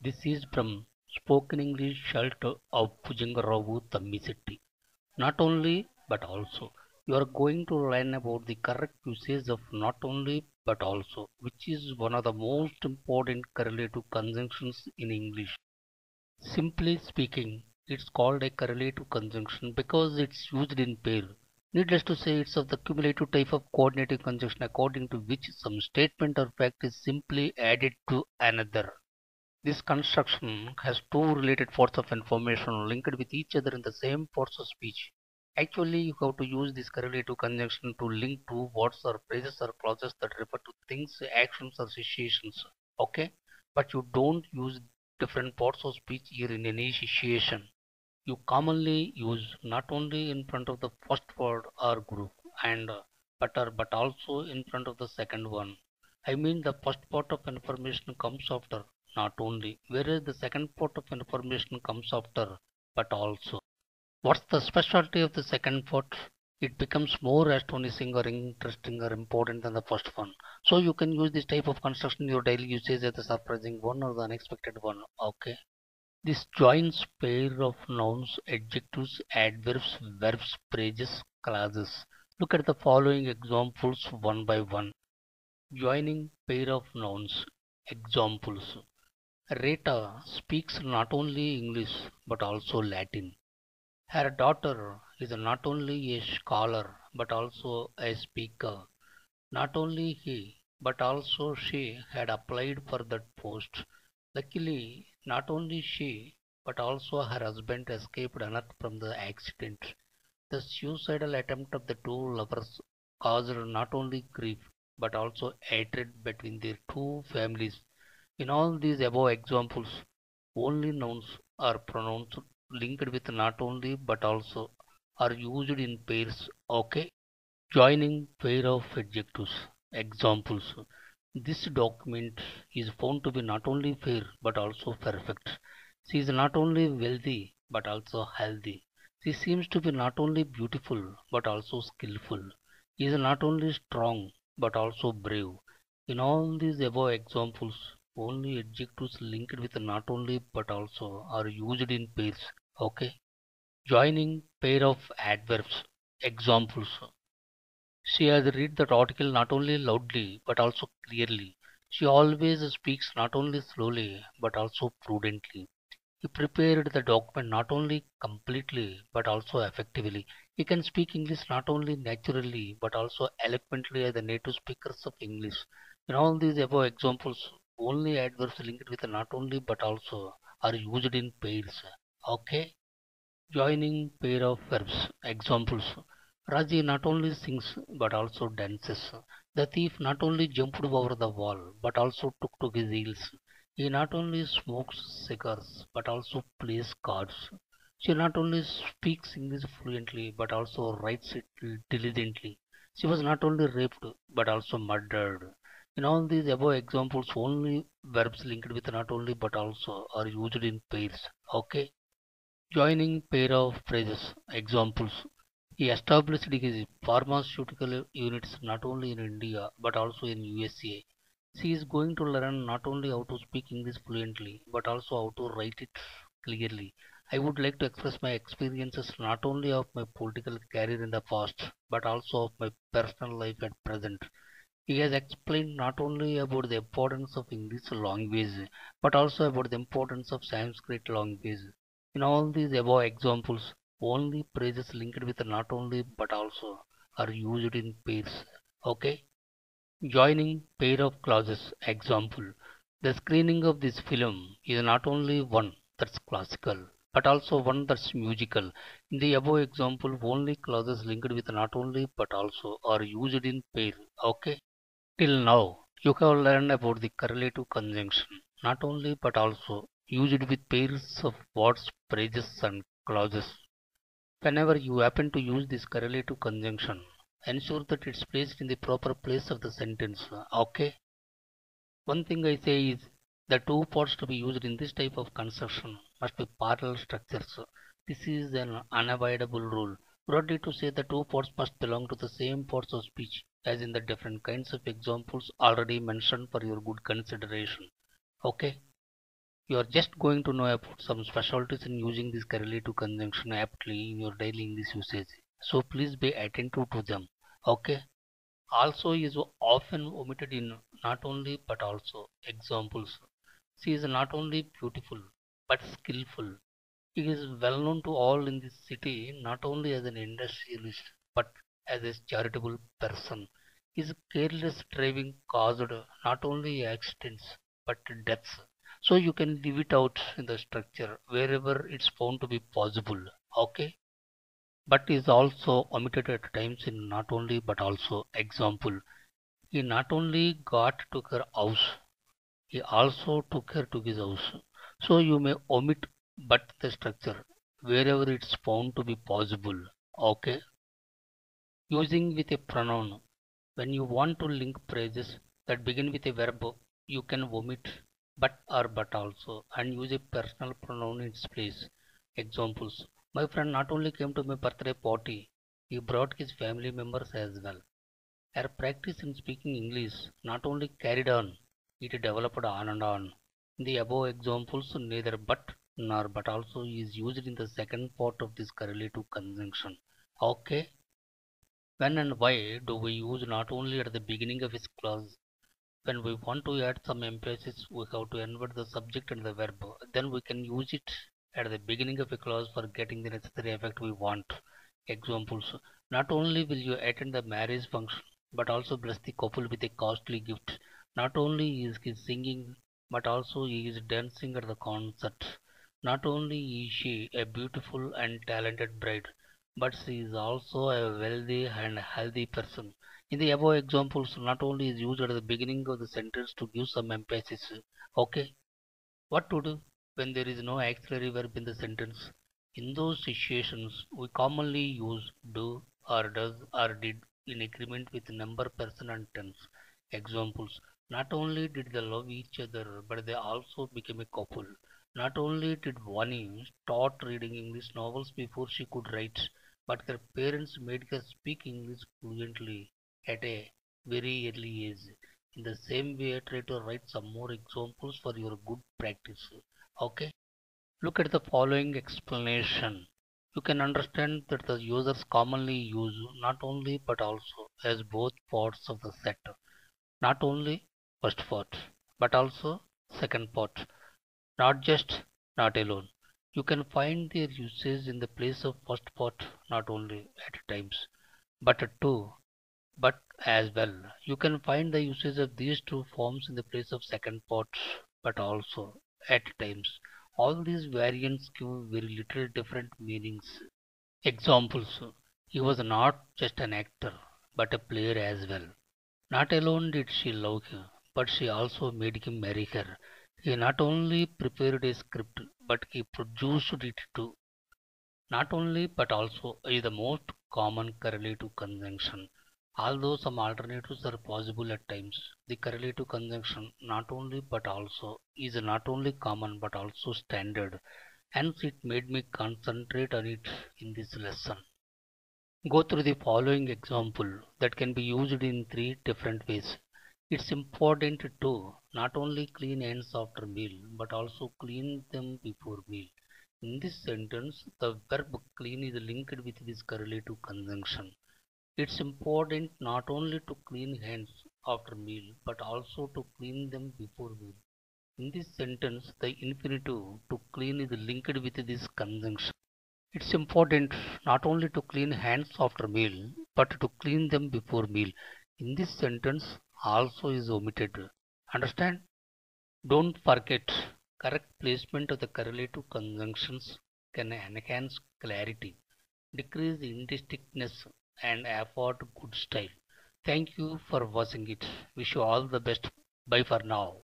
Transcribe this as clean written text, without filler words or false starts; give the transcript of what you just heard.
This is from Spoken English Shelter of Pujangaravu Tammisetti. Not only but also, you are going to learn about the correct usage of not only but also, which is one of the most important correlative conjunctions in English. Simply speaking, it's called a correlative conjunction because it's used in pair. Needless to say, it's of the cumulative type of coordinating conjunction according to which some statement or fact is simply added to another. This construction has two related forms of information linked with each other in the same force of speech. Actually, you have to use this correlative conjunction to link two words or phrases or clauses that refer to things, actions, or situations. Okay? But you don't use different parts of speech here in any situation. You commonly use not only in front of the first word or group and but also in front of the second one. I mean the first part of information comes after not only, whereas the second part of information comes after but also. What's the specialty of the second part? It becomes more astonishing or interesting or important than the first one. So you can use this type of construction in your daily usage as the surprising one or the unexpected one. Okay. This joins pair of nouns, adjectives, adverbs, verbs, phrases, clauses. Look at the following examples one by one. Joining pair of nouns. Examples. Rita speaks not only English but also Latin. Her daughter is not only a scholar but also a speaker. Not only he, but also she had applied for that post. Luckily, not only she, but also her husband escaped unhurt from the accident. The suicidal attempt of the two lovers caused not only grief, but also hatred between their two families. In all these above examples, only nouns or pronouns linked with not only but also are used in pairs. Okay? Joining pair of adjectives. Examples. This document is found to be not only fair but also perfect. She is not only wealthy but also healthy. She seems to be not only beautiful but also skillful. He is not only strong but also brave. In all these above examples, only adjectives linked with not only but also are used in pairs. Okay? Joining pair of adverbs. Examples. She has read that article not only loudly but also clearly. She always speaks not only slowly but also prudently. He prepared the document not only completely but also effectively. He can speak English not only naturally but also eloquently as the native speakers of English. In all these above examples, only adverbs linked with not only but also are used in pairs. Okay? Joining pair of verbs. Examples. Raji not only sings but also dances. The thief not only jumped over the wall but also took to his heels. He not only smokes cigars but also plays cards. She not only speaks English fluently but also writes it diligently. She was not only raped but also murdered. In all these above examples, only verbs linked with not only but also are used in pairs. Okay? Joining pair of phrases. Examples. He established his pharmaceutical units not only in India but also in USA. She is going to learn not only how to speak English fluently but also how to write it clearly. I would like to express my experiences not only of my political career in the past but also of my personal life at present. He has explained not only about the importance of English language but also about the importance of Sanskrit language. In all these above examples, only phrases linked with not only but also are used in pairs. Okay? Joining pair of clauses. Example. The screening of this film is not only one that's classical but also one that's musical. In the above example, only clauses linked with not only but also are used in pair. Okay? Till now, you have learned about the correlative conjunction, not only but also used with pairs of words, phrases, and clauses. Whenever you happen to use this correlative conjunction, ensure that it's placed in the proper place of the sentence. Okay? One thing I say is the two parts to be used in this type of construction must be parallel structures. This is an unavoidable rule. Broadly to say the two parts must belong to the same parts of speech as in the different kinds of examples already mentioned for your good consideration. Okay? You are just going to know about some specialties in using this correlative conjunction aptly in your daily English usage. So please be attentive to them. Okay. Also is often omitted in not only but also examples. She is not only beautiful but skillful. He is well known to all in this city, not only as an industrialist but as a charitable person. His careless driving caused not only accidents but deaths. So you can leave it out in the structure wherever it's found to be possible. Okay? But is also omitted at times in not only but also example. He not only got to her house, he also took her to his house. So you may omit but the structure wherever it's found to be possible. Okay. Using with a pronoun. When you want to link phrases that begin with a verb, you can omit but or but also and use a personal pronoun in its place. Examples. My friend not only came to my birthday party, he brought his family members as well. Her practice in speaking English not only carried on, it developed on and on. In the above examples, neither but nor but also is used in the second part of this correlative conjunction. Okay, when and why do we use not only at the beginning of its clause? When we want to add some emphasis, we have to invert the subject and the verb. Then we can use it at the beginning of a clause for getting the necessary effect we want. Examples. Not only will you attend the marriage function, but also bless the couple with a costly gift. Not only is he singing, but also he is dancing at the concert. Not only is she a beautiful and talented bride, but she is also a wealthy and healthy person. In the above examples, not only is used at the beginning of the sentence to give some emphasis. Okay, what to do when there is no auxiliary verb in the sentence? In those situations, we commonly use do or does or did in agreement with number, person, and tense. Examples. Not only did they love each other, but they also became a couple. Not only did Vani start reading English novels before she could write, but her parents made her speak English fluently at a very early age. In the same way, try to write some more examples for your good practice. Okay? Look at the following explanation. You can understand that the users commonly use not only but also as both parts of the set. Not only first part, but also second part. Not just not alone. You can find their usage in the place of first part not only at times, but two but as well. You can find the usage of these two forms in the place of second part, but also at times. All these variants give very little different meanings. Examples. He was not just an actor, but a player as well. Not alone did she love him, but she also made him marry her. He not only prepared a script, but he produced it too. Not only but also is the most common correlative conjunction. Although some alternatives are possible at times, the correlative conjunction not only but also is not only common but also standard. Hence it made me concentrate on it in this lesson. Go through the following example that can be used in three different ways. It's important to not only clean hands after meal but also clean them before meal. In this sentence, the verb clean is linked with this correlative conjunction. It's important not only to clean hands after meal but also to clean them before meal. In this sentence, the infinitive to clean is linked with this conjunction. It's important not only to clean hands after meal, but to clean them before meal. In this sentence also is omitted. Understand? Don't forget, correct placement of the correlative conjunctions can enhance clarity, decrease indistinctness, and afford good style. Thank you for watching it. Wish you all the best. Bye for now.